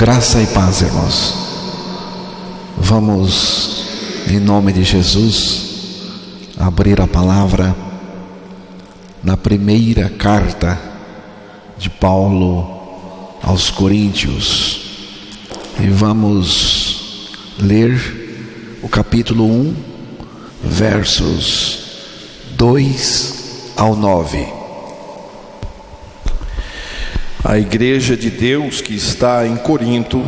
Graça e paz, irmãos. Vamos, em nome de Jesus, abrir a palavra na primeira carta de Paulo aos Coríntios. E vamos ler o capítulo 1, versos 2 ao 9. A igreja de Deus que está em Corinto,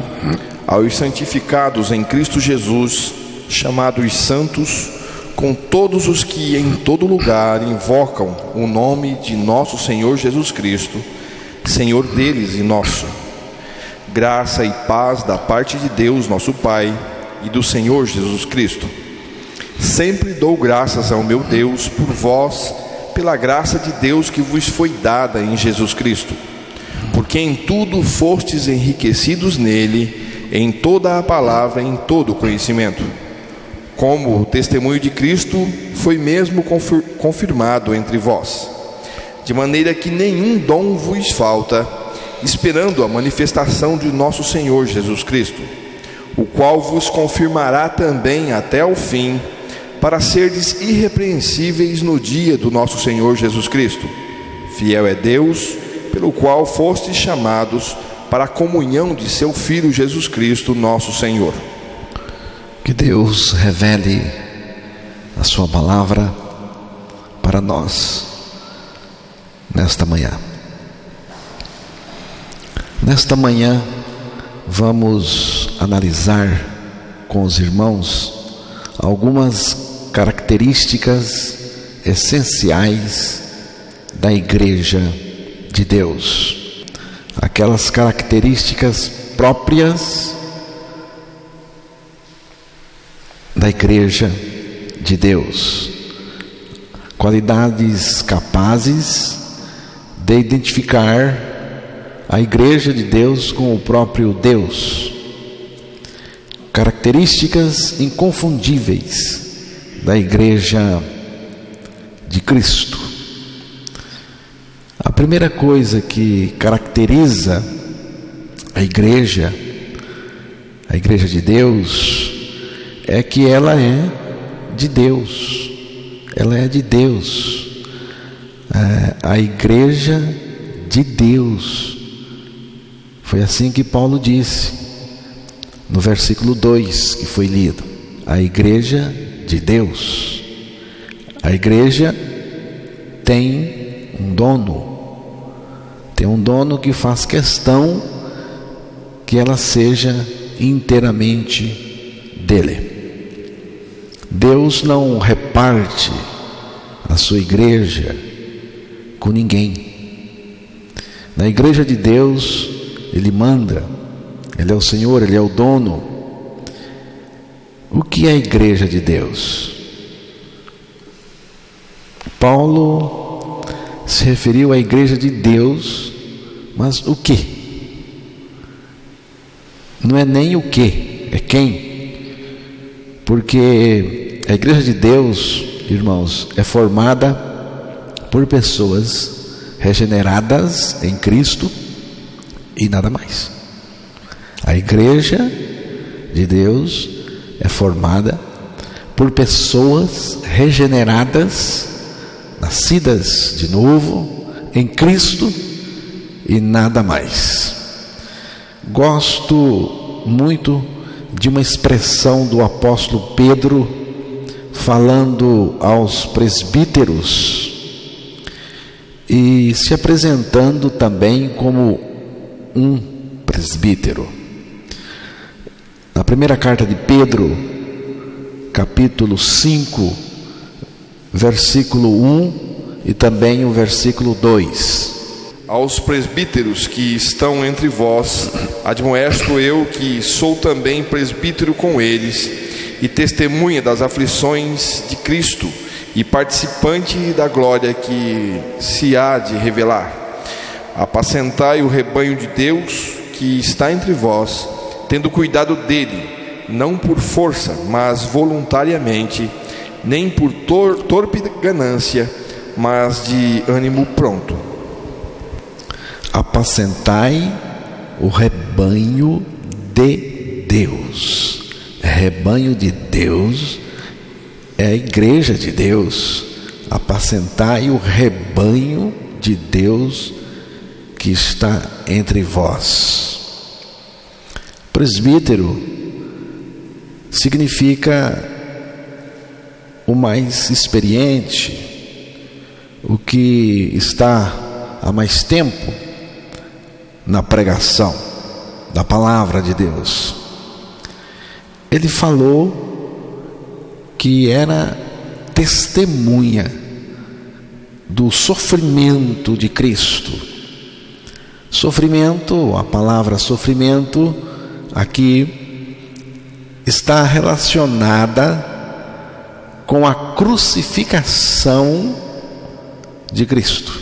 aos santificados em Cristo Jesus, chamados santos, com todos os que em todo lugar invocam o nome de nosso Senhor Jesus Cristo, Senhor deles e nosso. Graça e paz da parte de Deus, nosso Pai, e do Senhor Jesus Cristo. Sempre dou graças ao meu Deus por vós, pela graça de Deus que vos foi dada em Jesus Cristo, porque em tudo fostes enriquecidos nele, em toda a palavra, em todo o conhecimento. Como o testemunho de Cristo foi mesmo confirmado entre vós, de maneira que nenhum dom vos falta, esperando a manifestação de nosso Senhor Jesus Cristo, o qual vos confirmará também até o fim, para serdes irrepreensíveis no dia do nosso Senhor Jesus Cristo. Fiel é Deus, pelo qual fostes chamados para a comunhão de seu Filho Jesus Cristo, nosso Senhor. Que Deus revele a sua palavra para nós nesta manhã. Nesta manhã vamos analisar com os irmãos algumas características essenciais da igreja de Deus, aquelas características próprias da igreja de Deus, qualidades capazes de identificar a igreja de Deus com o próprio Deus, características inconfundíveis da igreja de Cristo. A primeira coisa que caracteriza a igreja de Deus, é que ela é de Deus. Ela é de Deus. A igreja de Deus. Foi assim que Paulo disse no versículo 2 que foi lido. A igreja de Deus. A igreja tem um dono. Tem um dono que faz questão que ela seja inteiramente dele. Deus não reparte a sua igreja com ninguém. Na igreja de Deus, Ele manda, Ele é o Senhor, Ele é o dono. O que é a igreja de Deus? Paulo se referiu à igreja de Deus, mas o que? Não é nem o que, é quem. Porque a igreja de Deus, irmãos, é formada por pessoas regeneradas em Cristo e nada mais. A igreja de Deus é formada por pessoas regeneradas, nascidas de novo em Cristo e nada mais. Gosto muito de uma expressão do apóstolo Pedro falando aos presbíteros e se apresentando também como um presbítero. Na primeira carta de Pedro, capítulo 5, versículo 1 e também o versículo 2. Aos presbíteros que estão entre vós, admoesto eu, que sou também presbítero com eles, e testemunha das aflições de Cristo, e participante da glória que se há de revelar. Apacentai o rebanho de Deus que está entre vós, tendo cuidado dele, não por força, mas voluntariamente, nem por torpe ganância, mas de ânimo pronto. Apacentai o rebanho de Deus. Rebanho de Deus é a igreja de Deus. Apacentai o rebanho de Deus que está entre vós. Presbítero significa o mais experiente, o que está há mais tempo na pregação da palavra de Deus. Ele falou que era testemunha do sofrimento de Cristo. Sofrimento, a palavra sofrimento aqui está relacionada com a crucificação de Cristo.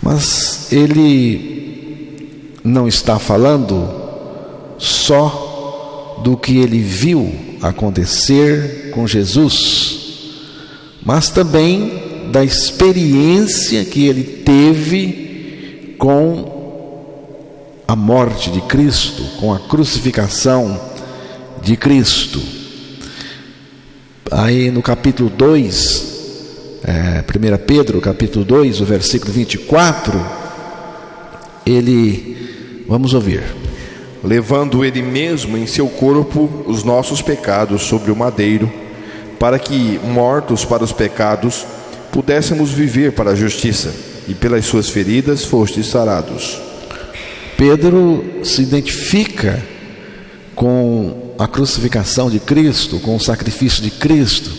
Mas ele não está falando só do que ele viu acontecer com Jesus, mas também da experiência que ele teve com a morte de Cristo, com a crucificação de Cristo. Aí no capítulo 2, 1 Pedro, capítulo 2, o versículo 24, vamos ouvir. Levando ele mesmo em seu corpo os nossos pecados sobre o madeiro, para que, mortos para os pecados, pudéssemos viver para a justiça, e pelas suas feridas fostes sarados. Pedro se identifica com a crucificação de Cristo, com o sacrifício de Cristo.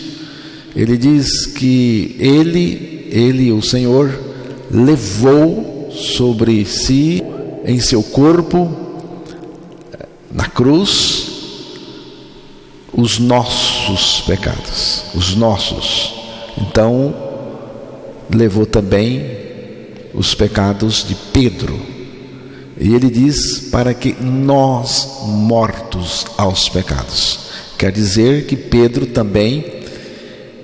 Ele diz que ele, o Senhor, levou sobre si, em seu corpo, na cruz, os nossos pecados, os nossos. Então, levou também os pecados de Pedro. E ele diz para que nós, mortos aos pecados, quer dizer que Pedro também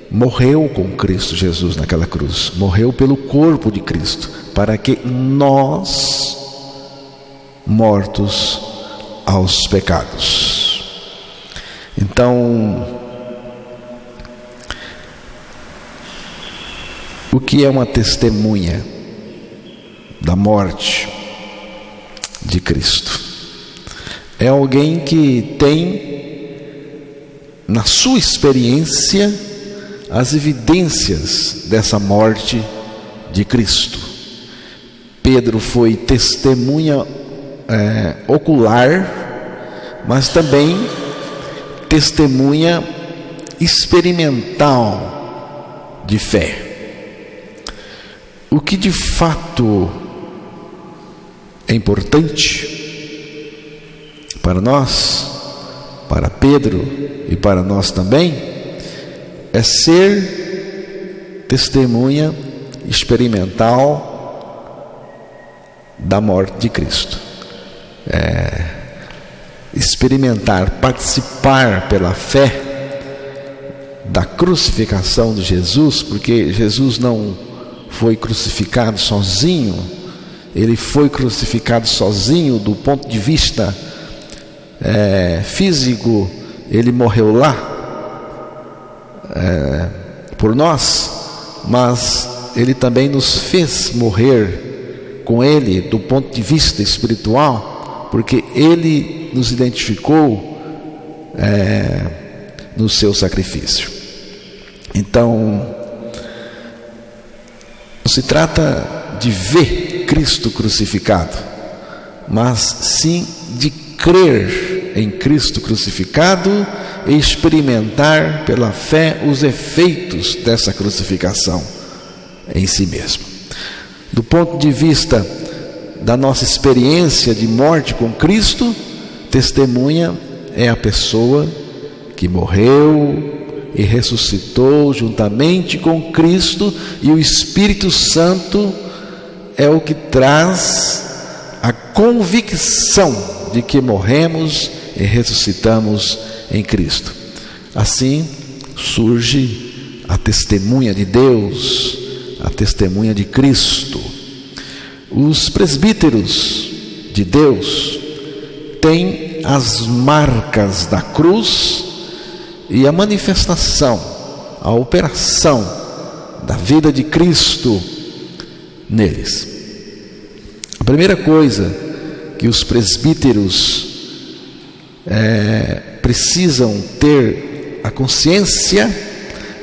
morreu com Cristo Jesus naquela cruz, morreu pelo corpo de Cristo, para que nós, mortos aos pecados. Então, o que é uma testemunha da morte de Cristo? É alguém que tem na sua experiência as evidências dessa morte de Cristo. Pedro foi testemunha ocular, mas também testemunha experimental de fé. O que de fato é importante para nós, para Pedro e para nós também, é ser testemunha experimental da morte de Cristo. Experimentar, participar pela fé da crucificação de Jesus, porque Jesus não foi crucificado sozinho. Ele foi crucificado sozinho do ponto de vista físico. Ele morreu lá por nós, mas ele também nos fez morrer com ele do ponto de vista espiritual, porque ele nos identificou no seu sacrifício. Então, não se trata de ver Cristo crucificado, mas sim de crer em Cristo crucificado e experimentar pela fé os efeitos dessa crucificação em si mesmo. Do ponto de vista da nossa experiência de morte com Cristo, testemunha é a pessoa que morreu e ressuscitou juntamente com Cristo, e o Espírito Santo é o que traz a convicção de que morremos e ressuscitamos em Cristo. Assim surge a testemunha de Deus, a testemunha de Cristo. Os presbíteros de Deus tem as marcas da cruz e a manifestação, a operação da vida de Cristo neles. A primeira coisa que os presbíteros precisam ter a consciência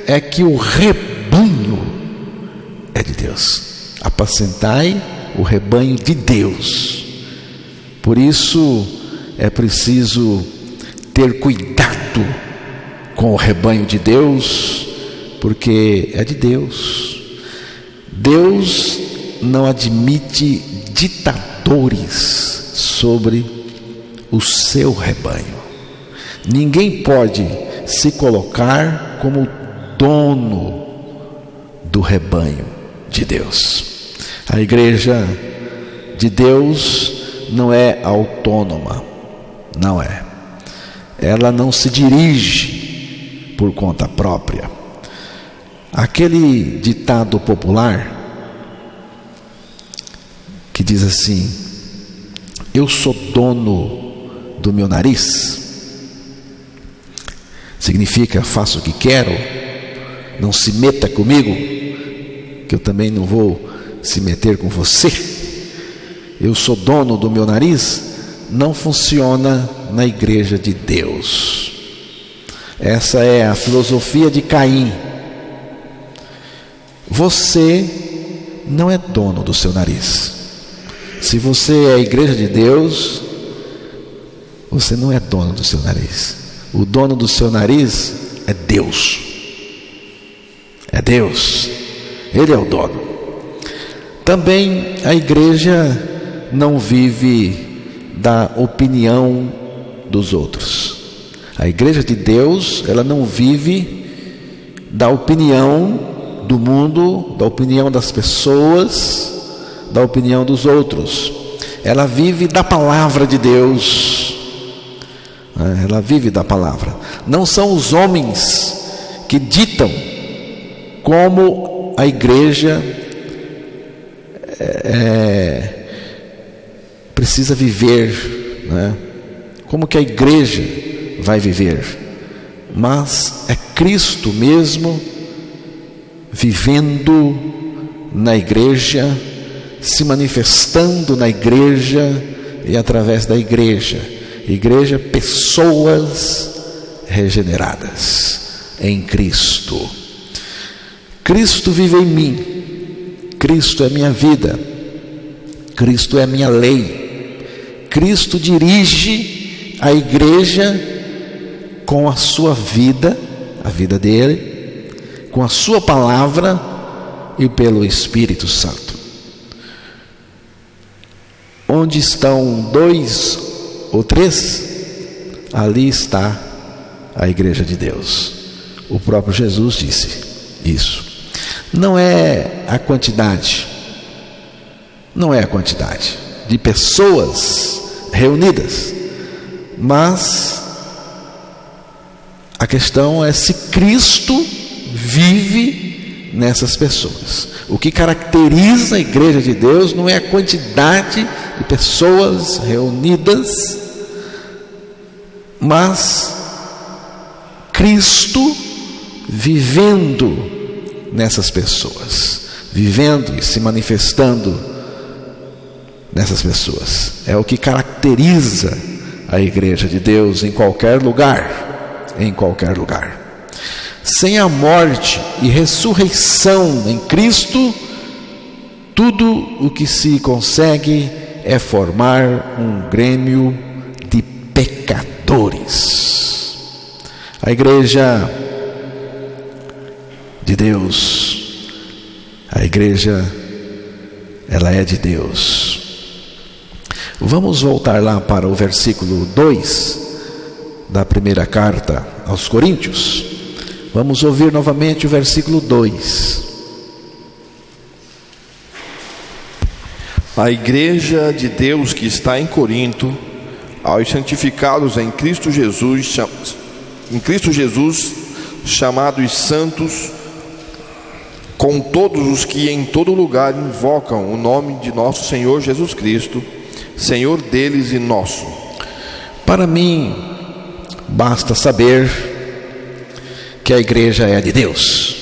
é que o rebanho é de Deus. Apacentai o rebanho de Deus. Por isso é preciso ter cuidado com o rebanho de Deus, porque é de Deus. Deus não admite ditadores sobre o seu rebanho. Ninguém pode se colocar como dono do rebanho de Deus. A igreja de Deus não é autônoma, não é. Ela não se dirige por conta própria. Aquele ditado popular que diz assim: eu sou dono do meu nariz, significa faço o que quero, não se meta comigo, que eu também não vou se meter com você. Eu sou dono do meu nariz, não funciona na igreja de Deus. Essa é a filosofia de Caim. Você não é dono do seu nariz. Se você é a igreja de Deus, você não é dono do seu nariz. O dono do seu nariz é Deus. É Deus. Ele é o dono. Também a igreja não vive da opinião dos outros. A igreja de Deus, ela não vive da opinião do mundo, da opinião das pessoas, da opinião dos outros. Ela vive da palavra de Deus. Ela vive da palavra. Não são os homens que ditam como a igreja precisa viver, né? Como que a igreja vai viver? Mas é Cristo mesmo vivendo na igreja, se manifestando na igreja e através da igreja. Igreja, pessoas regeneradas em Cristo. Cristo vive em mim. Cristo é minha vida. Cristo é minha lei. Cristo dirige a igreja com a sua vida, a vida dele, com a sua palavra e pelo Espírito Santo. Onde estão 2 ou 3, ali está a igreja de Deus. O próprio Jesus disse isso. Não é a quantidade, não é a quantidade de pessoas reunidas, mas a questão é se Cristo vive nessas pessoas. O que caracteriza a igreja de Deus não é a quantidade de pessoas reunidas, mas Cristo vivendo nessas pessoas, vivendo e se manifestando nessas pessoas. É o que caracteriza a igreja de Deus em qualquer lugar, em qualquer lugar. Sem a morte e ressurreição em Cristo, tudo o que se consegue é formar um grêmio de pecadores. A igreja de Deus, a igreja, ela é de Deus. Vamos voltar lá para o versículo 2 da primeira carta aos Coríntios. Vamos ouvir novamente o versículo 2. A igreja de Deus que está em Corinto, aos santificados em Cristo Jesus, chamados santos, com todos os que em todo lugar invocam o nome de nosso Senhor Jesus Cristo, Senhor deles e nosso. Para mim, basta saber que a igreja é de Deus,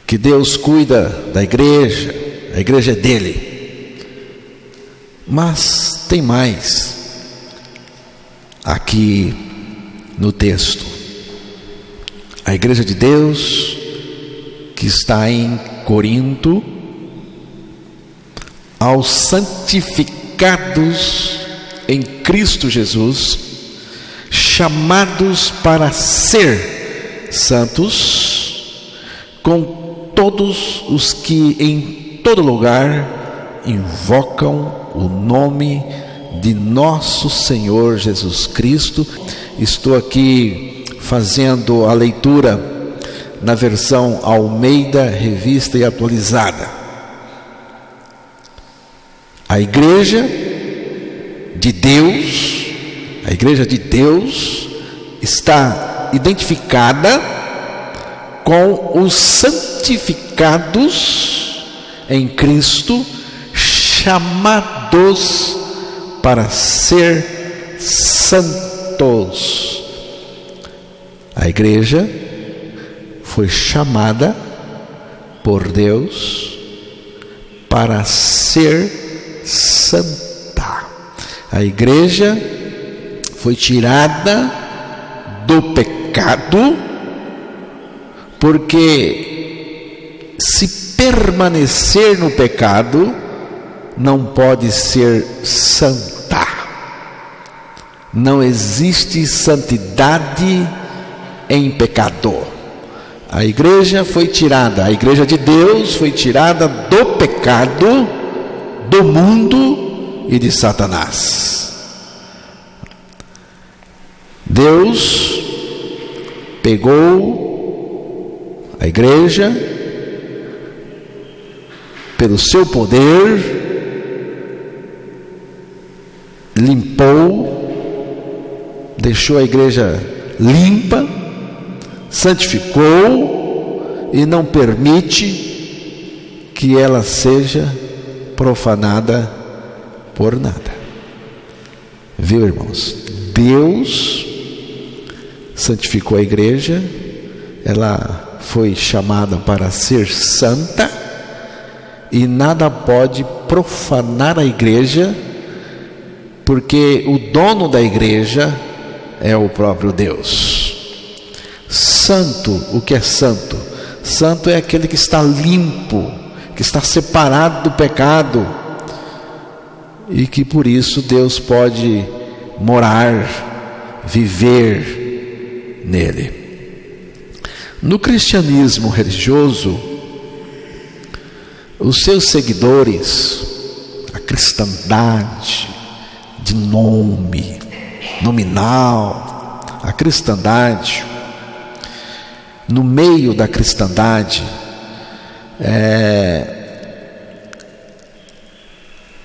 que Deus cuida da igreja, a igreja é dele. Mas tem mais aqui no texto. A igreja de Deus que está em Corinto, aos santificados em Cristo Jesus, chamados para ser santos, com todos os que em todo lugar invocam o nome de nosso Senhor Jesus Cristo. Estou aqui fazendo a leitura na versão Almeida, Revista e Atualizada. A igreja de Deus está identificada com os santificados em Cristo, chamados para ser santos. A igreja foi chamada por Deus para ser santa. A igreja foi tirada do pecado, porque se permanecer no pecado, não pode ser santa. Não existe santidade em pecador. A igreja foi tirada, a igreja de Deus foi tirada do pecado, do mundo e de Satanás. Deus pegou a igreja pelo seu poder, limpou, deixou a igreja limpa, santificou e não permite que ela seja profanada por nada. Viu, irmãos? Deus santificou a igreja, ela foi chamada para ser santa, e nada pode profanar a igreja, porque o dono da igreja é o próprio Deus. Santo, o que é santo? Santo é aquele que está limpo, que está separado do pecado, e que por isso Deus pode morar, viver nele. No cristianismo religioso, os seus seguidores, a cristandade de nome, nominal, a cristandade, no meio da cristandade,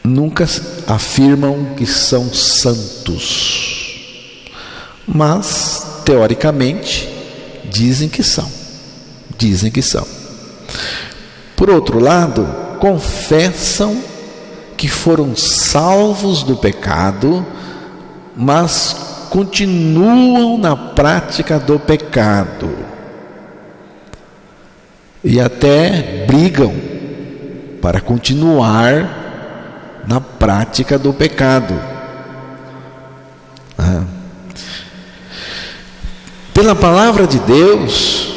nunca afirmam que são santos, mas teoricamente dizem que são. Por outro lado, confessam que foram salvos do pecado, mas continuam na prática do pecado, e até brigam para continuar na prática do pecado. Pela palavra de Deus,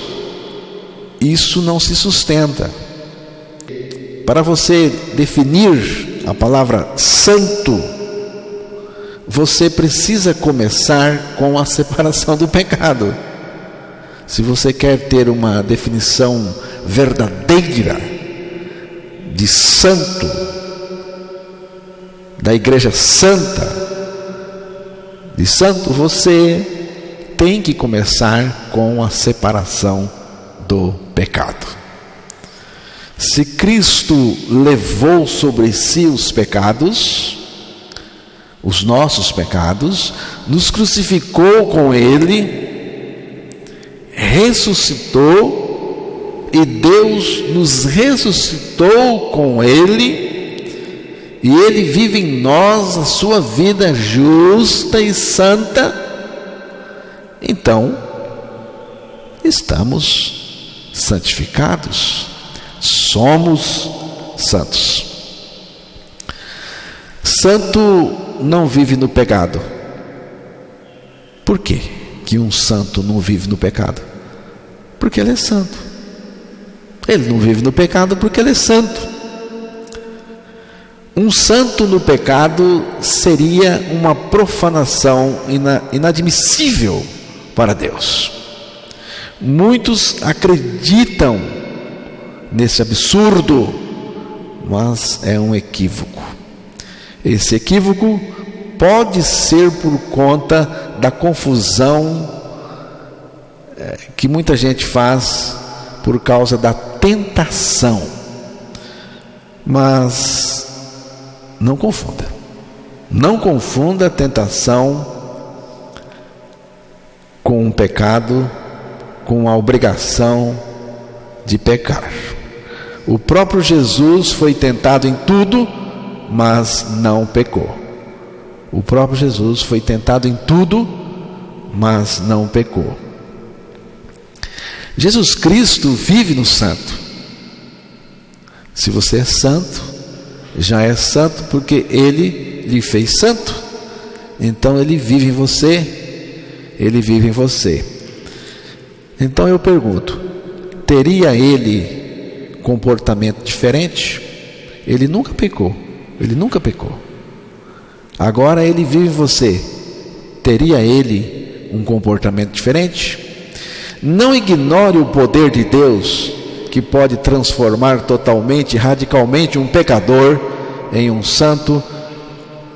isso não se sustenta. Para você definir a palavra santo, você precisa começar com a separação do pecado. Se você quer ter uma definição verdadeira de santo, da igreja santa, de santo, você tem que começar com a separação do pecado. Se Cristo levou sobre si os pecados, os nossos pecados, nos crucificou com Ele, ressuscitou, e Deus nos ressuscitou com Ele, e Ele vive em nós a sua vida justa e santa, então estamos santificados, somos santos. Santo não vive no pecado. Por quê que um santo não vive no pecado? Porque ele é santo. Ele não vive no pecado porque ele é santo. Um santo no pecado seria uma profanação inadmissível para Deus. Muitos acreditam nesse absurdo, mas é um equívoco. Esse equívoco pode ser por conta da confusão que muita gente faz por causa da tentação. Mas não confunda. Não confunda a tentação com o pecado, com a obrigação de pecar. O próprio Jesus foi tentado em tudo, mas não pecou. O próprio Jesus foi tentado em tudo, mas não pecou. Jesus Cristo vive no santo. Se você é santo, já é santo porque Ele lhe fez santo. Então Ele vive em você. Ele vive em você. Então eu pergunto, teria Ele comportamento diferente? Ele nunca pecou. Ele nunca pecou. Agora Ele vive em você. Teria Ele um comportamento diferente? Não ignore o poder de Deus, que pode transformar totalmente, radicalmente um pecador em um santo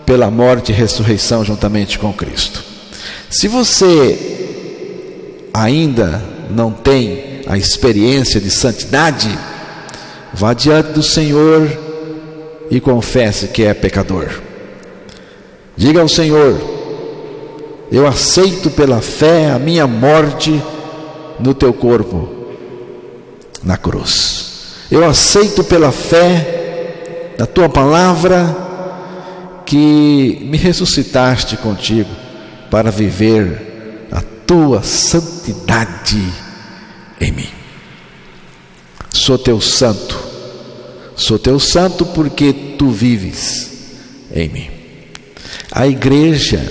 pela morte e ressurreição juntamente com Cristo. Se você ainda não tem a experiência de santidade, vá diante do Senhor e confesse que é pecador. Diga ao Senhor: eu aceito pela fé a minha morte no teu corpo, na cruz. Eu aceito pela fé na tua palavra que me ressuscitaste contigo para viver a tua santidade em mim. Sou teu santo porque tu vives em mim. A igreja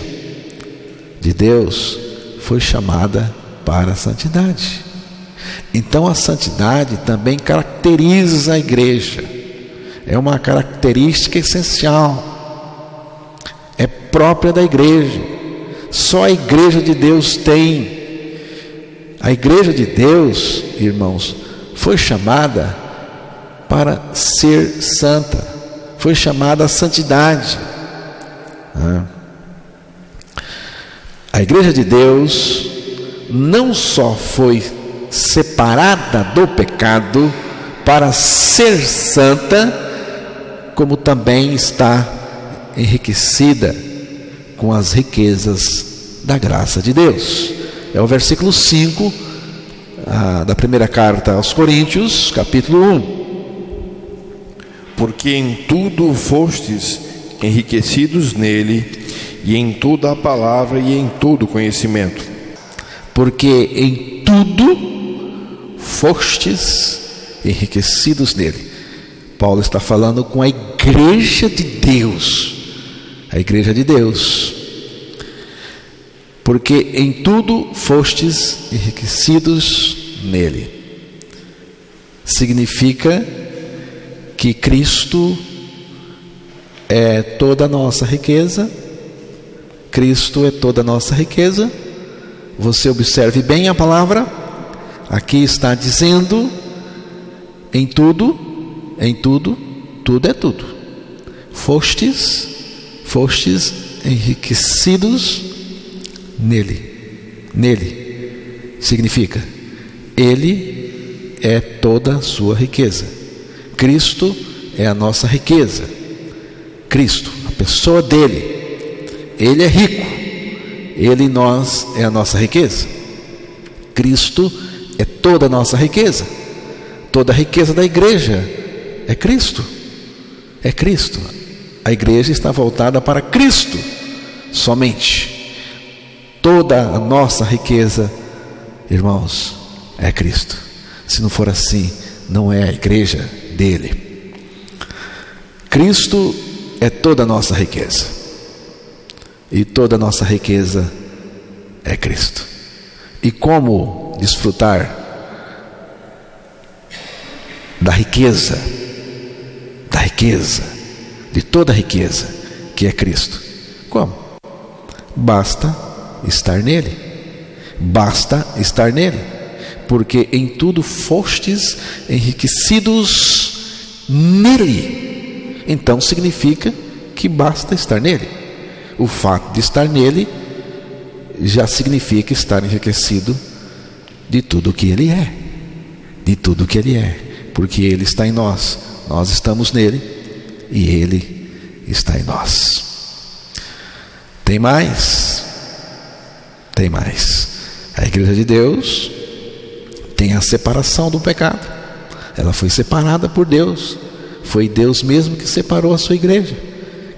de Deus foi chamada para a santidade. Então a santidade também caracteriza a igreja. É uma característica essencial. É própria da igreja. Só a igreja de Deus tem. A igreja de Deus, irmãos, foi chamada para ser santa. Foi chamada à santidade. A igreja de Deus não só foi separada do pecado para ser santa, como também está enriquecida com as riquezas da graça de Deus. É o versículo 5 da primeira carta aos Coríntios, capítulo 1. Porque em tudo fostes enriquecidos nele, e em toda a palavra e em todo conhecimento. Porque em tudo fostes enriquecidos nele. Paulo está falando com a igreja de Deus. A igreja de Deus. Porque em tudo fostes enriquecidos nele. Significa que Cristo é toda a nossa riqueza. Cristo é toda a nossa riqueza. Você observe bem a palavra. Aqui está dizendo em tudo, tudo é tudo. Fostes enriquecidos nele. Nele significa Ele é toda a sua riqueza. Cristo é a nossa riqueza. Cristo, a pessoa dele. Ele é rico. Ele, nós, é a nossa riqueza. Cristo é toda a nossa riqueza. Toda a riqueza da igreja é Cristo. É Cristo. A igreja está voltada para Cristo somente. Toda a nossa riqueza, irmãos, é Cristo. Se não for assim, não é a igreja dele. Cristo é toda a nossa riqueza. E toda a nossa riqueza é Cristo. E como desfrutar da riqueza, de toda a riqueza que é Cristo? Como? Basta estar nele. Basta estar nele. Porque em tudo fostes enriquecidos nele. Então significa que basta estar nele. O fato de estar nele já significa estar enriquecido de tudo que ele é. De tudo que ele é. Porque ele está em nós, nós estamos nele e ele está em nós. Tem mais? Tem mais. A igreja de Deus tem a separação do pecado. Ela foi separada por Deus. Foi Deus mesmo que separou a sua igreja,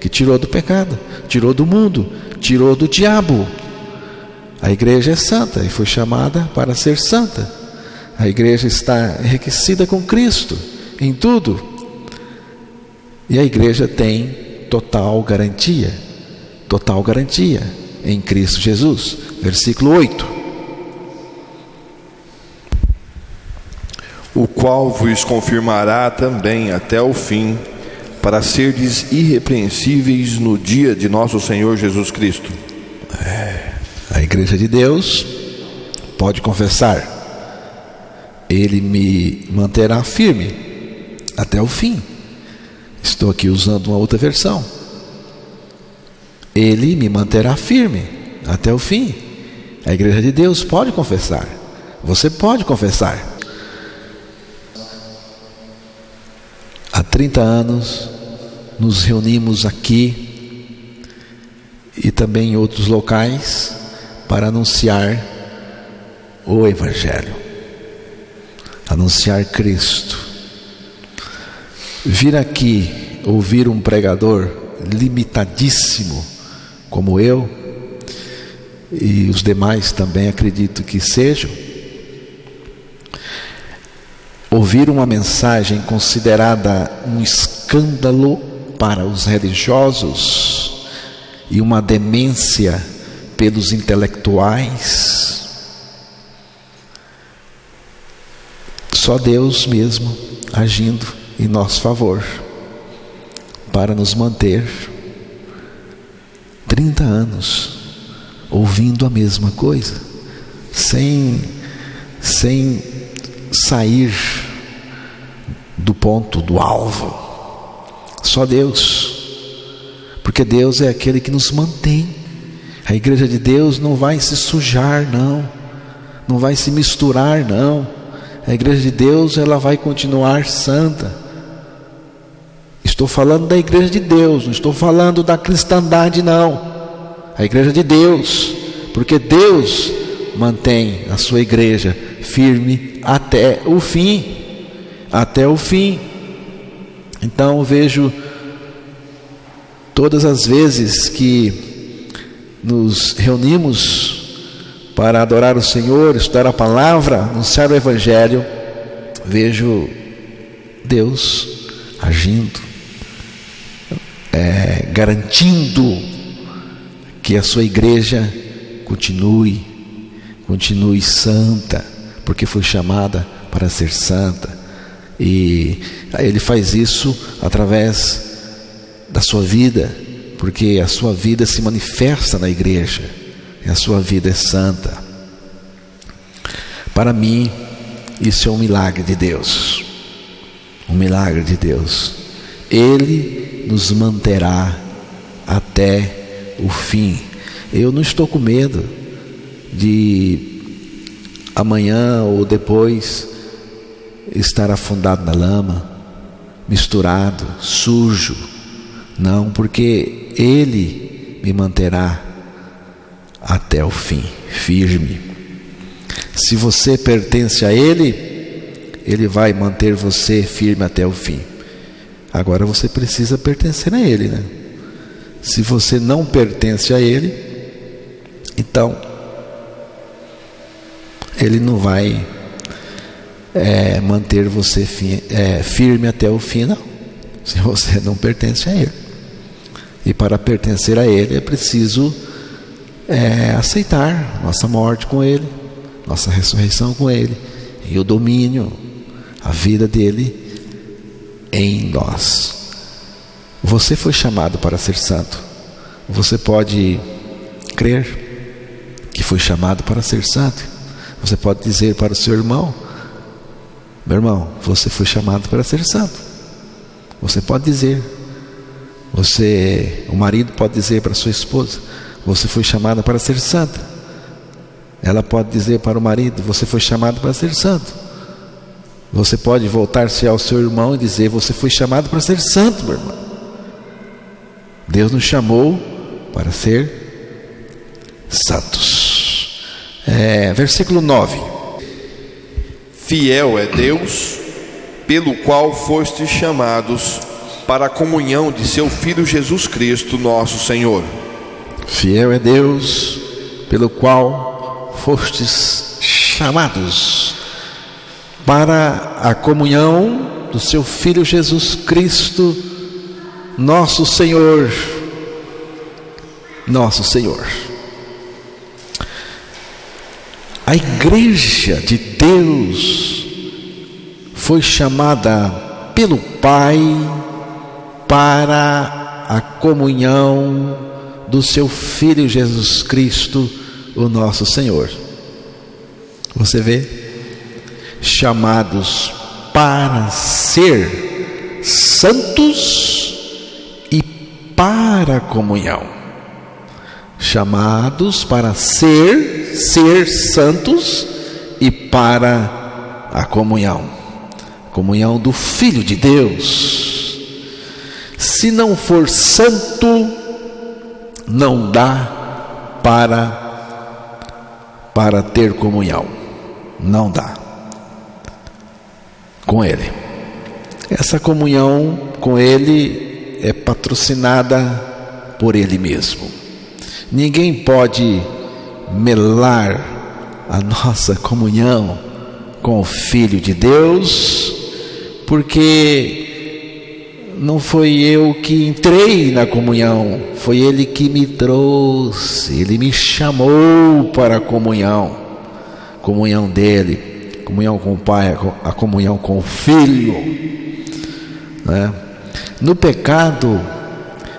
que tirou do pecado, tirou do mundo, tirou do diabo. A igreja é santa e foi chamada para ser santa. A igreja está enriquecida com Cristo em tudo. E a igreja tem total garantia em Cristo Jesus. Versículo 8. O qual vos confirmará também até o fim, para serdes irrepreensíveis no dia de nosso Senhor Jesus Cristo. A igreja de Deus pode confessar: Ele me manterá firme até o fim. Estou aqui usando uma outra versão. Ele me manterá firme até o fim. A igreja de Deus pode confessar. Você pode confessar. Há 30 anos nos reunimos aqui e também em outros locais para anunciar o Evangelho. Anunciar Cristo. Vir aqui ouvir um pregador limitadíssimo como eu, e os demais também acredito que sejam, ouvir uma mensagem considerada um escândalo para os religiosos e uma demência pelos intelectuais. Só Deus mesmo agindo em nosso favor para nos manter 30 anos ouvindo a mesma coisa, sem sair do ponto, do alvo. Só Deus, porque Deus é aquele que nos mantém. A igreja de Deus não vai se sujar, não vai se misturar, não. A igreja de Deus, ela vai continuar santa. Estou falando da igreja de Deus, não estou falando da cristandade, não. A igreja de Deus, porque Deus mantém a sua igreja firme até o fim. Até o fim. Então eu vejo todas as vezes que nos reunimos para adorar o Senhor, estudar a palavra, anunciar o Evangelho, vejo Deus agindo, garantindo que a sua igreja continue santa, porque foi chamada para ser santa. E Ele faz isso através da sua vida, porque a sua vida se manifesta na igreja, e a sua vida é santa. Para mim, isso é um milagre de Deus. Um milagre de Deus. Ele nos manterá até o fim. Eu não estou com medo de amanhã ou depois estar afundado na lama, misturado, sujo. Não, porque Ele me manterá até o fim, firme. Se você pertence a Ele, Ele vai manter você firme até o fim. Agora você precisa pertencer a Ele, né? Se você não pertence a Ele, então Ele não vai manter você firme até o fim, não. Se você não pertence a Ele. E para pertencer a Ele é preciso aceitar nossa morte com Ele, nossa ressurreição com Ele, e o domínio, a vida dele em nós. Você foi chamado para ser santo. Você pode crer que foi chamado para ser santo. Você pode dizer para o seu irmão: meu irmão, você foi chamado para ser santo. Você pode dizer. O marido pode dizer para a sua esposa: você foi chamada para ser santa. Ela pode dizer para o marido: você foi chamado para ser santo. Você pode voltar-se ao seu irmão e dizer: você foi chamado para ser santo, meu irmão. Deus nos chamou para ser santos. Versículo 9. Fiel é Deus, pelo qual fostes chamados para a comunhão de seu Filho Jesus Cristo, nosso Senhor. Fiel é Deus, pelo qual fostes chamados para a comunhão do seu Filho Jesus Cristo, nosso Senhor. Nosso Senhor. A igreja de Deus foi chamada pelo Pai para a comunhão do seu Filho Jesus Cristo, o nosso Senhor. Você vê? Chamados para ser santos e para a comunhão. Chamados para ser santos e para a comunhão. Comunhão do Filho de Deus. Se não for santo, não dá para ter comunhão. Não dá com Ele. Essa comunhão com Ele é patrocinada por Ele mesmo. Ninguém pode melar a nossa comunhão com o Filho de Deus, porque não foi eu que entrei na comunhão, foi Ele que me trouxe. Ele me chamou para a comunhão dele, comunhão com o Pai, a comunhão com o Filho, né? No pecado,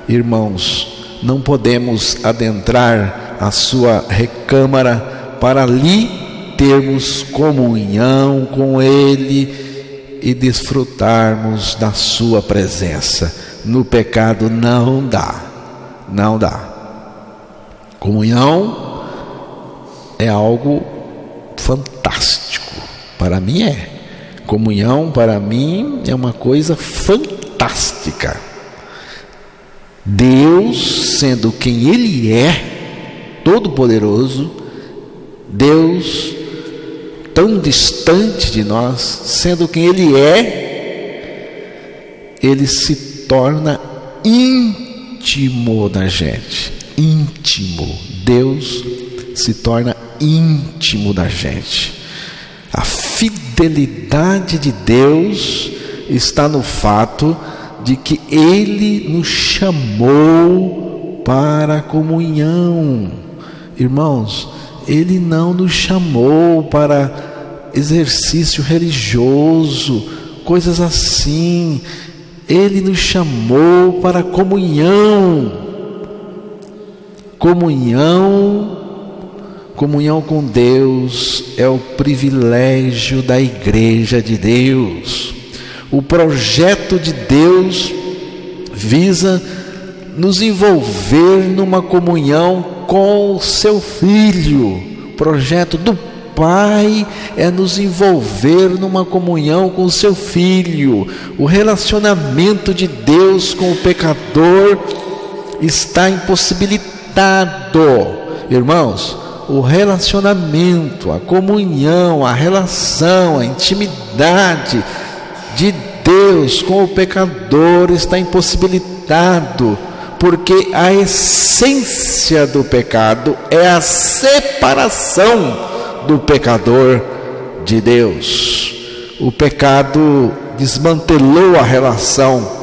irmãos, não podemos adentrar a sua recâmara para ali termos comunhão com Ele e desfrutarmos da sua presença. No pecado não dá. Comunhão é algo fantástico. Para mim comunhão para mim é uma coisa fantástica. Deus, sendo quem Ele é, todo-poderoso, Deus tão distante de nós, sendo quem Ele é, Ele se torna íntimo da gente. Íntimo. Deus se torna íntimo da gente. A fidelidade de Deus está no fato de que Ele nos chamou para a comunhão. Irmãos, Ele não nos chamou para exercício religioso, coisas assim. Ele nos chamou para comunhão. Comunhão com Deus é o privilégio da igreja de Deus. O projeto de Deus visa nos envolver numa comunhão com o seu Filho. O projeto do Pai é nos envolver numa comunhão com o seu Filho. O relacionamento de Deus com o pecador está impossibilitado. Irmãos, o relacionamento, a comunhão, a relação, a intimidade de Deus com o pecador está impossibilitado, porque a essência do pecado é a separação do pecador de Deus. O pecado desmantelou a relação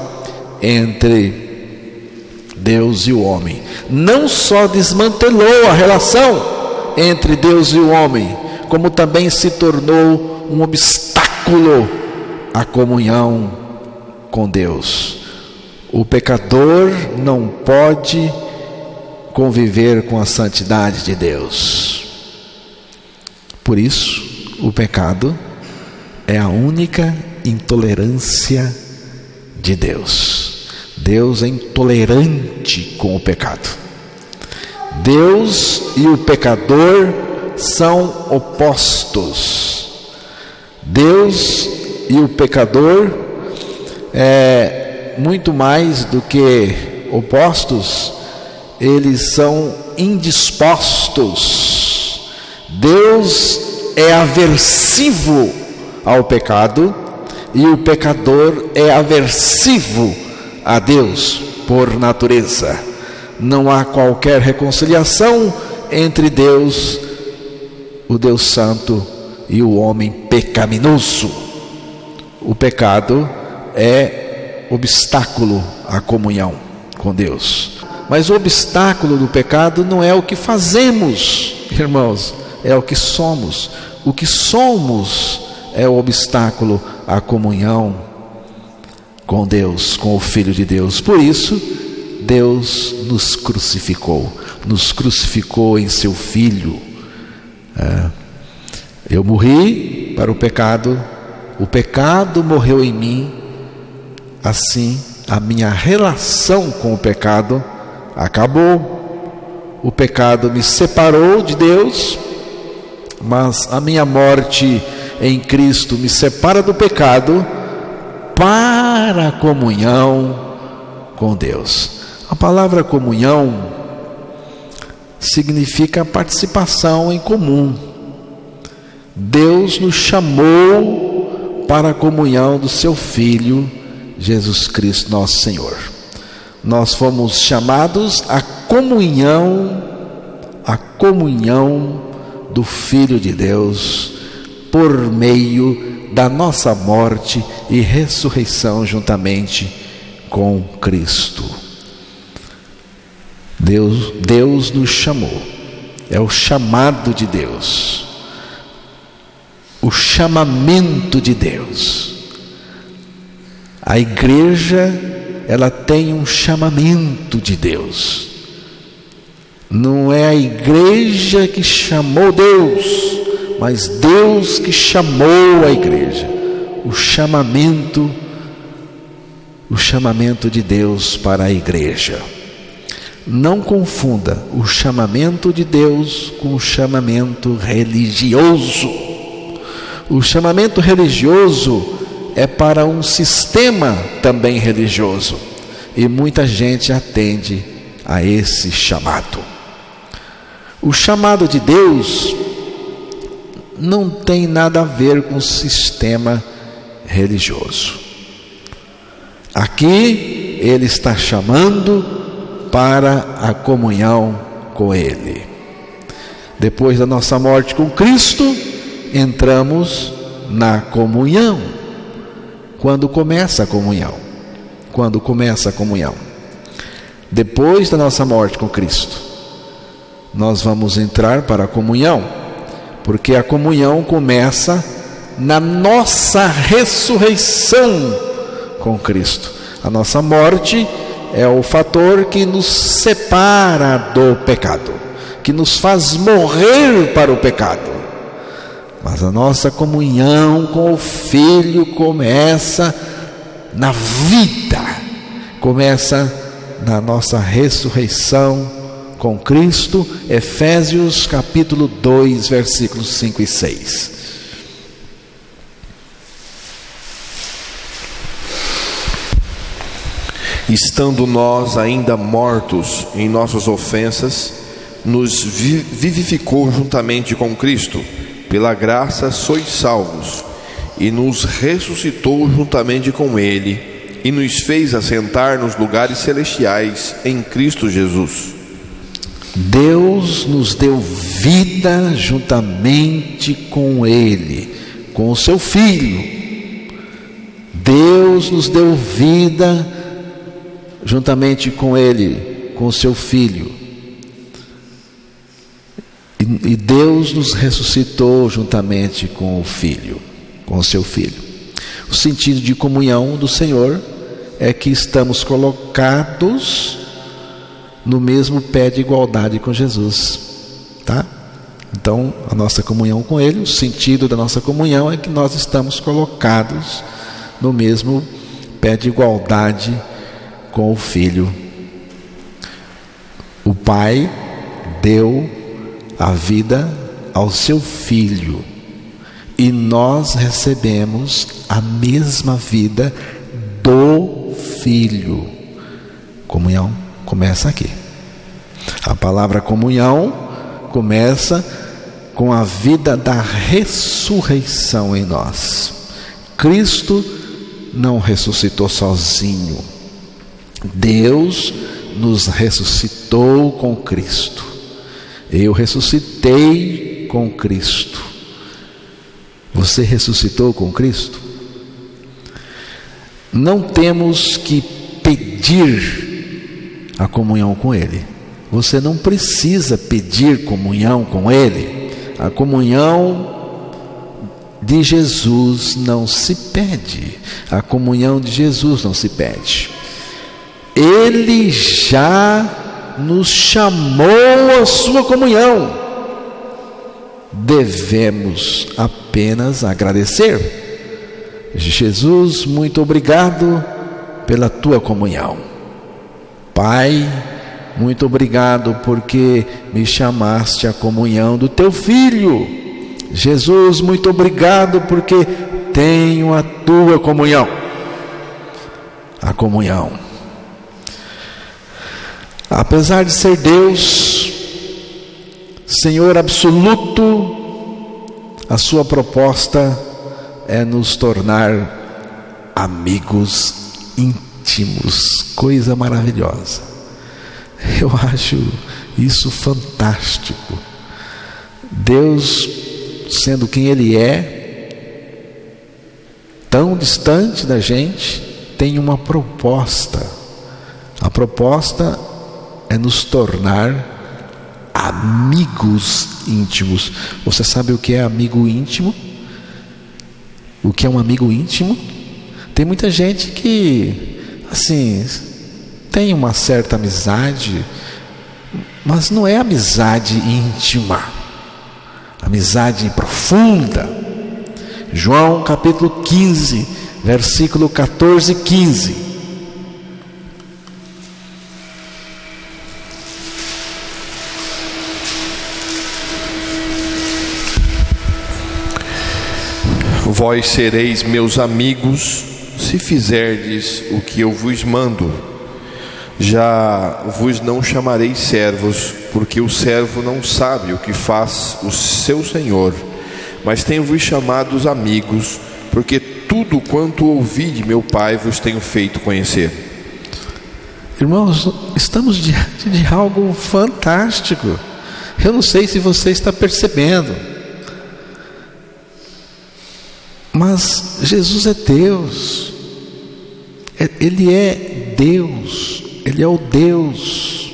entre Deus e o homem. Não só desmantelou a relação entre Deus e o homem, como também se tornou um obstáculo à comunhão com Deus. O pecador não pode conviver com a santidade de Deus. Por isso, o pecado é a única intolerância de Deus. Deus é intolerante com o pecado. Deus e o pecador são opostos. Deus e o pecador muito mais do que opostos, eles são indispostos. Deus é aversivo ao pecado e o pecador é aversivo a Deus por natureza. Não há qualquer reconciliação entre Deus, o Deus Santo, e o homem pecaminoso. O pecado é obstáculo à comunhão com Deus. Mas o obstáculo do pecado não é o que fazemos, irmãos, é o que somos. O que somos é o obstáculo à comunhão com Deus, com o Filho de Deus. Por isso, Deus nos crucificou em seu Filho. Eu morri para o pecado morreu em mim, assim a minha relação com o pecado acabou. O pecado me separou de Deus, mas a minha morte em Cristo me separa do pecado para a comunhão com Deus. A palavra comunhão significa participação em comum. Deus nos chamou para a comunhão do seu Filho, Jesus Cristo, nosso Senhor. Nós fomos chamados à comunhão do Filho de Deus, por meio da nossa morte e ressurreição juntamente com Cristo. Deus nos chamou, é o chamado de Deus, o chamamento de Deus. A igreja, ela tem um chamamento de Deus. Não é a igreja que chamou Deus, mas Deus que chamou a igreja. O chamamento de Deus para a igreja. Não confunda o chamamento de Deus com o chamamento religioso. O chamamento religioso é para um sistema também religioso, e muita gente atende a esse chamado. O chamado de Deus não tem nada a ver com o sistema religioso. Aqui Ele está chamando para a comunhão com Ele. Depois da nossa morte com Cristo, entramos na comunhão. Quando começa a comunhão? Depois da nossa morte com Cristo, nós vamos entrar para a comunhão, porque a comunhão começa na nossa ressurreição com Cristo. A nossa morte é o fator que nos separa do pecado, que nos faz morrer para o pecado. Mas a nossa comunhão com o Filho começa na vida, começa na nossa ressurreição com Cristo. Efésios capítulo 2, versículos 5 e 6. Estando nós ainda mortos em nossas ofensas, nos vivificou juntamente com Cristo. Pela graça sois salvos, e nos ressuscitou juntamente com Ele, e nos fez assentar nos lugares celestiais em Cristo Jesus. Deus nos deu vida juntamente com Ele, com o seu Filho. Deus nos deu vida juntamente com Ele, com o seu Filho. E Deus nos ressuscitou juntamente com o Filho, com o seu Filho. O sentido de comunhão do Senhor é que estamos colocados no mesmo pé de igualdade com Jesus, tá? Então, a nossa comunhão com Ele, o sentido da nossa comunhão é que nós estamos colocados no mesmo pé de igualdade com o Filho. O Pai deu a vida ao seu Filho e nós recebemos a mesma vida do Filho. Comunhão começa aqui. A palavra comunhão começa com a vida da ressurreição em nós. Cristo não ressuscitou sozinho. Deus nos ressuscitou com Cristo. Eu ressuscitei com Cristo. Você ressuscitou com Cristo? Não temos que pedir a comunhão com Ele. Você não precisa pedir comunhão com Ele. A comunhão de Jesus não se pede. A comunhão de Jesus não se pede. Ele já nos chamou à sua comunhão. Devemos apenas agradecer. Jesus, muito obrigado pela tua comunhão. Pai, muito obrigado porque me chamaste à comunhão do teu Filho. Jesus, muito obrigado porque tenho a tua comunhão. A comunhão. Apesar de ser Deus, Senhor absoluto, a sua proposta é nos tornar amigos íntimos. Coisa maravilhosa. Eu acho isso fantástico. Deus, sendo quem Ele é, tão distante da gente, tem uma proposta. A proposta é nos tornar amigos íntimos. Você sabe o que é amigo íntimo? O que é um amigo íntimo? Tem muita gente que, assim, tem uma certa amizade, mas não é amizade íntima, amizade profunda. João capítulo 15, versículo 14 e 15. Vós sereis meus amigos, se fizerdes o que eu vos mando. Já vos não chamarei servos, porque o servo não sabe o que faz o seu senhor, mas tenho-vos chamados amigos, porque tudo quanto ouvi de meu Pai vos tenho feito conhecer. Irmãos, estamos diante de algo fantástico. Eu não sei se você está percebendo, mas Jesus é Deus. Ele é Deus. Ele é o Deus.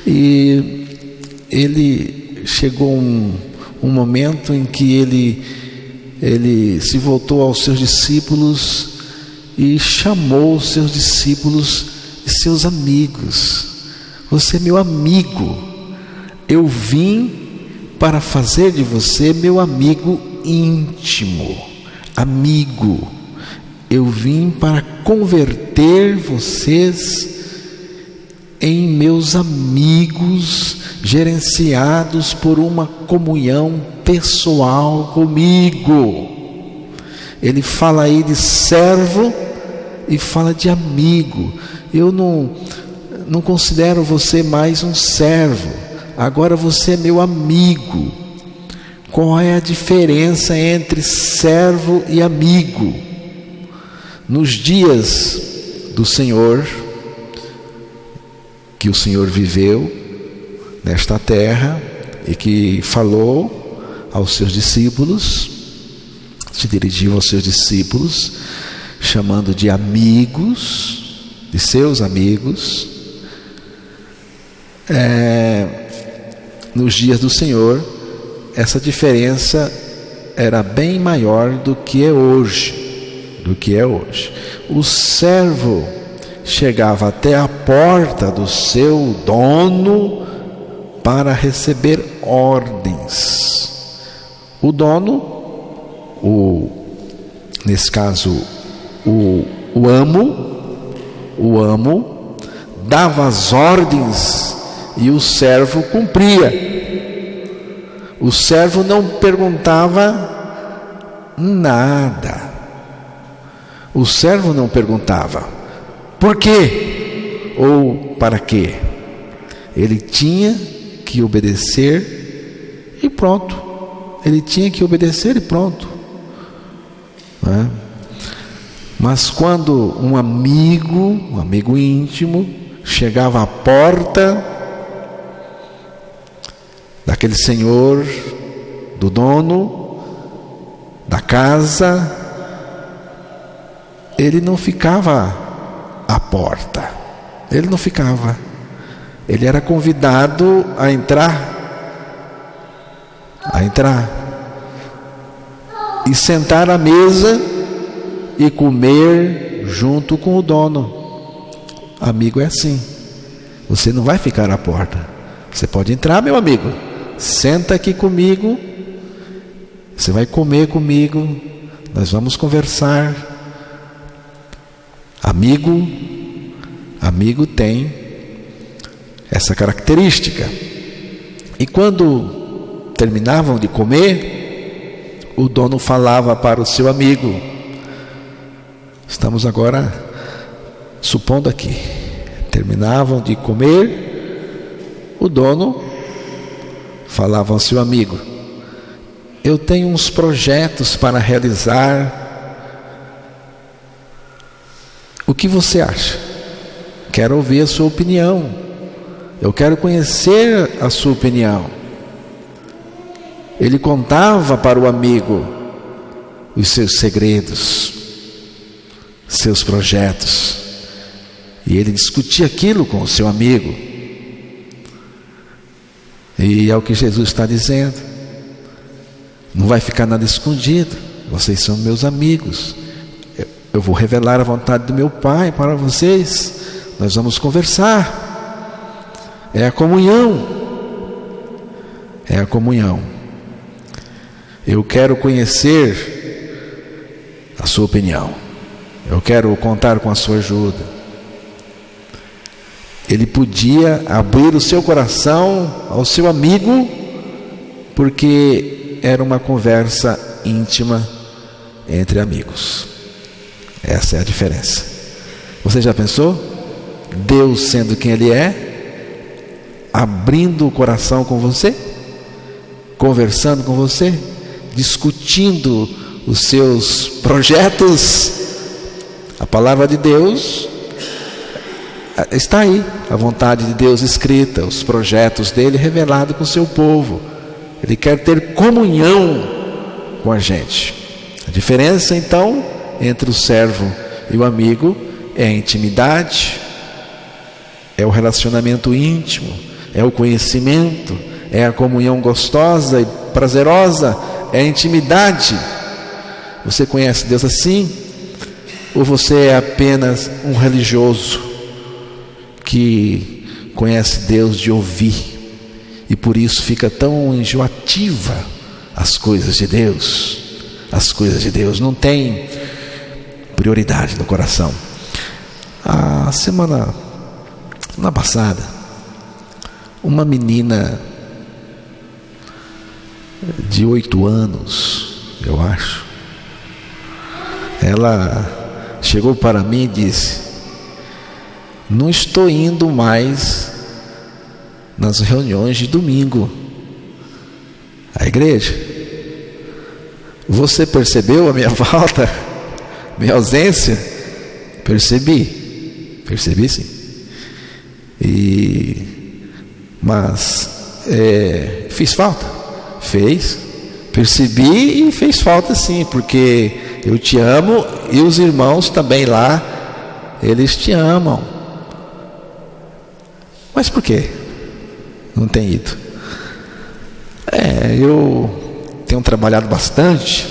E Ele chegou um momento em que ele se voltou aos seus discípulos e chamou os seus discípulos de seus amigos. Você é meu amigo. Eu vim para fazer de você meu amigo íntimo. Amigo, eu vim para converter vocês em meus amigos, gerenciados por uma comunhão pessoal comigo. Ele fala aí de servo e fala de amigo. Eu não considero você mais um servo, agora você é meu amigo. Qual é a diferença entre servo e amigo? Nos dias do Senhor, que o Senhor viveu nesta terra e que falou aos seus discípulos, se dirigiu aos seus discípulos, chamando de amigos, de seus amigos, nos dias do Senhor. Essa diferença era bem maior do que é hoje. O servo chegava até a porta do seu dono para receber ordens. O dono, nesse caso o amo, dava as ordens e o servo cumpria. O servo não perguntava nada. O servo não perguntava por quê ou para quê. Ele tinha que obedecer e pronto. Mas quando um amigo íntimo, chegava à porta daquele senhor, do dono da casa, ele não ficava à porta, ele era convidado a entrar e sentar à mesa e comer junto com o dono. Amigo é assim, você não vai ficar à porta, você pode entrar, meu amigo, senta aqui comigo, você vai comer comigo, nós vamos conversar. Amigo tem essa característica. E quando terminavam de comer, o dono falava para o seu amigo. Estamos agora supondo aqui, terminavam de comer, o dono falava ao seu amigo: eu tenho uns projetos para realizar, o que você acha? Quero ouvir a sua opinião, eu quero conhecer a sua opinião. Ele contava para o amigo os seus segredos, seus projetos, e ele discutia aquilo com o seu amigo. E é o que Jesus está dizendo: não vai ficar nada escondido, vocês são meus amigos, eu vou revelar a vontade do meu Pai para vocês, nós vamos conversar. É a comunhão. Eu quero conhecer a sua opinião, eu quero contar com a sua ajuda. Ele podia abrir o seu coração ao seu amigo, porque era uma conversa íntima entre amigos. Essa é a diferença. Você já pensou? Deus sendo quem Ele é, abrindo o coração com você, conversando com você, discutindo os seus projetos. A palavra de Deus está aí, a vontade de Deus escrita, os projetos dele revelados com o seu povo. Ele quer ter comunhão com a gente. A diferença então entre o servo e o amigo é a intimidade, é o relacionamento íntimo, é o conhecimento, é a comunhão gostosa e prazerosa, é a intimidade. Você conhece Deus assim? Ou você é apenas um religioso que conhece Deus de ouvir e por isso fica tão enjoativa as coisas de Deus? As coisas de Deus não têm prioridade no coração. A semana passada, uma menina de 8 anos, eu acho, ela chegou para mim e disse: não estou indo mais nas reuniões de domingo à igreja. Você percebeu a minha falta, minha ausência? Percebi. percebi sim. Mas fiz falta? Fez. Percebi e fez falta sim, porque eu te amo e os irmãos também lá, eles te amam. Mas por quê? Não tem ido? Eu tenho trabalhado bastante.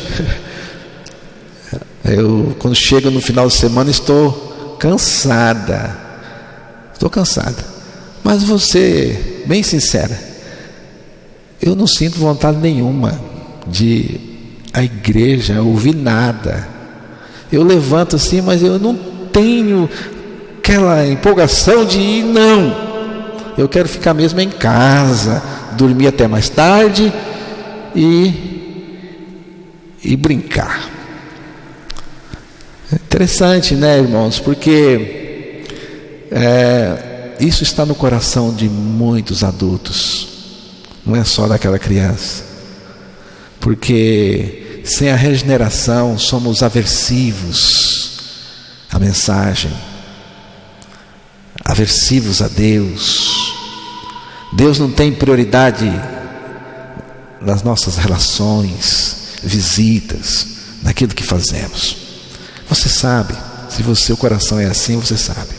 Eu, quando chego no final de semana, estou cansada. Mas vou ser bem sincera, eu não sinto vontade nenhuma de a igreja ouvir nada. Eu levanto assim, mas eu não tenho aquela empolgação de ir, não. Eu quero ficar mesmo em casa, dormir até mais tarde e brincar. É interessante, né, irmãos? Porque isso está no coração de muitos adultos, não é só daquela criança. Porque sem a regeneração somos aversivos à mensagem, aversivos a Deus. Deus não tem prioridade nas nossas relações, visitas, naquilo que fazemos. Você sabe, se o seu coração é assim, você sabe,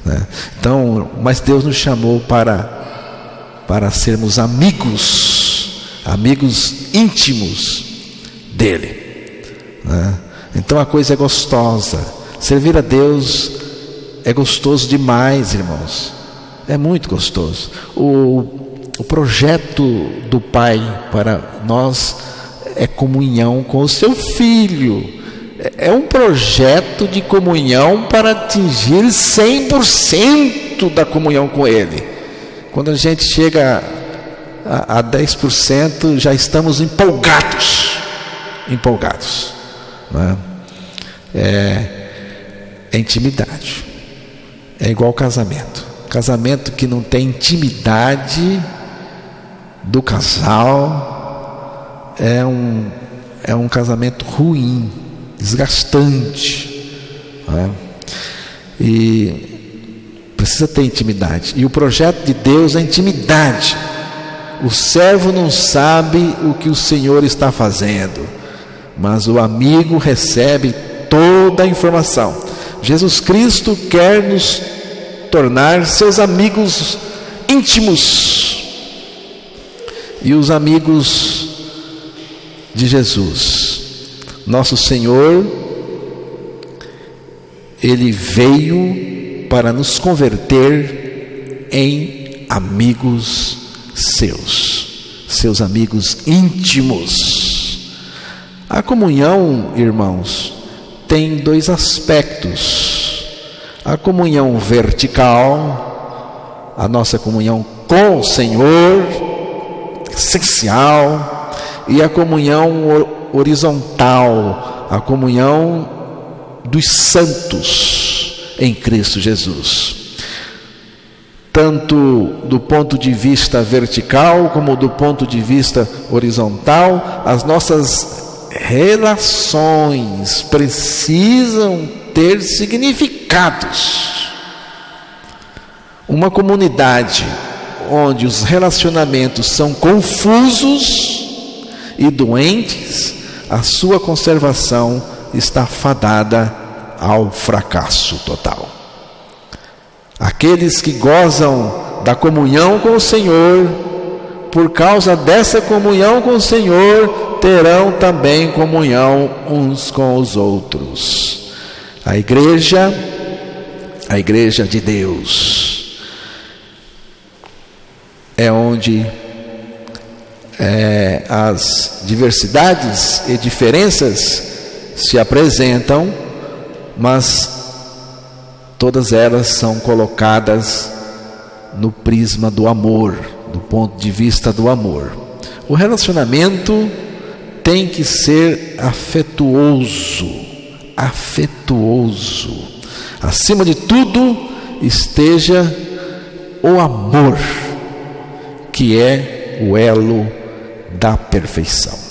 né? Então, mas Deus nos chamou para sermos amigos íntimos dele, né? Então a coisa é gostosa. Servir a Deus é gostoso demais, irmãos. É muito gostoso. O projeto do Pai para nós é comunhão com o seu Filho. É um projeto de comunhão para atingir 100% da comunhão com Ele. Quando a gente chega a 10%, já estamos empolgados, né? É intimidade. É igual casamento. Casamento que não tem intimidade do casal é um casamento ruim, desgastante, né? E precisa ter intimidade. E o projeto de Deus é intimidade. O servo não sabe o que o Senhor está fazendo, mas o amigo recebe toda a informação. Jesus Cristo quer nos tornar seus amigos íntimos. E os amigos de Jesus, nosso Senhor, Ele veio para nos converter em amigos seus amigos íntimos. A comunhão, irmãos, tem dois aspectos: a comunhão vertical, a nossa comunhão com o Senhor, essencial, e a comunhão horizontal, a comunhão dos santos em Cristo Jesus. Tanto do ponto de vista vertical como do ponto de vista horizontal, as nossas relações precisam ter significados. Uma comunidade onde os relacionamentos são confusos e doentes, a sua conservação está fadada ao fracasso total. Aqueles que gozam da comunhão com o Senhor, por causa dessa comunhão com o Senhor, terão também comunhão uns com os outros. A igreja de Deus, é onde as diversidades e diferenças se apresentam, mas todas elas são colocadas no prisma do amor, do ponto de vista do amor. O relacionamento tem que ser afetuoso. Acima de tudo, esteja o amor, que é o elo da perfeição.